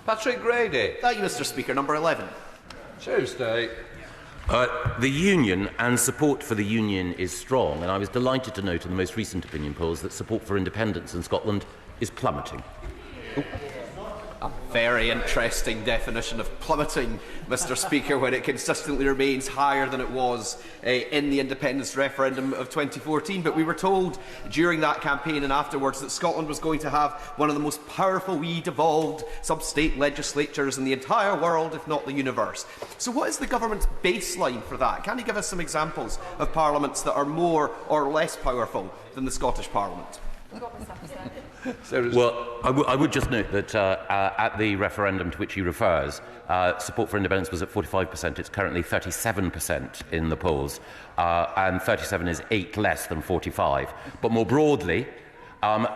Patrick Grady. Thank you, Mr Speaker. Number 11. Tuesday. The Union and support for the Union is strong, and I was delighted to note in the most recent opinion polls that support for independence in Scotland is plummeting. A very interesting definition of plummeting, Mr Speaker, when it consistently remains higher than it was in the independence referendum of 2014. But we were told during that campaign and afterwards that Scotland was going to have one of the most powerful devolved sub-state legislatures in the entire world, if not the universe. So what is the government's baseline for that? Can you give us some examples of parliaments that are more or less powerful than the Scottish Parliament? Well, I would just note that at the referendum to which he refers, support for independence was at 45%. It's currently 37% in the polls, and 37 is 8 less than 45. But more broadly,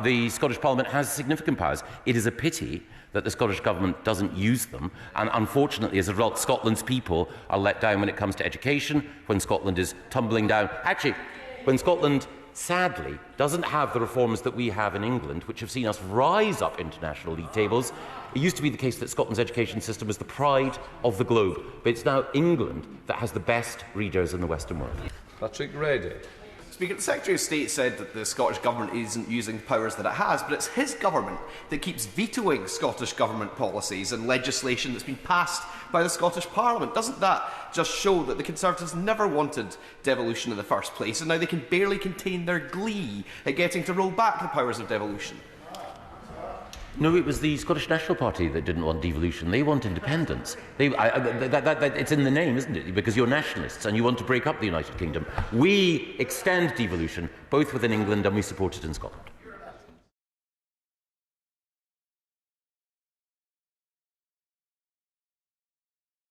the Scottish Parliament has significant powers. It is a pity that the Scottish Government doesn't use them, and unfortunately, as a result, Scotland's people are let down when it comes to education, when Scotland is tumbling down. Actually, when Scotland sadly doesn't have the reforms that we have in England, which have seen us rise up international league tables. It used to be the case that Scotland's education system was the pride of the globe, but it's now England that has the best readers in the Western world. Patrick Grady. Speaker, the Secretary of State said that the Scottish Government isn't using the powers that it has, but it's his government that keeps vetoing Scottish Government policies and legislation that's been passed by the Scottish Parliament. Doesn't that just show that the Conservatives never wanted devolution in the first place, and now they can barely contain their glee at getting to roll back the powers of devolution? No, it was the Scottish National Party that didn't want devolution. They want independence. It's in the name, isn't it? Because you're nationalists and you want to break up the United Kingdom. We extend devolution both within England and we support it in Scotland.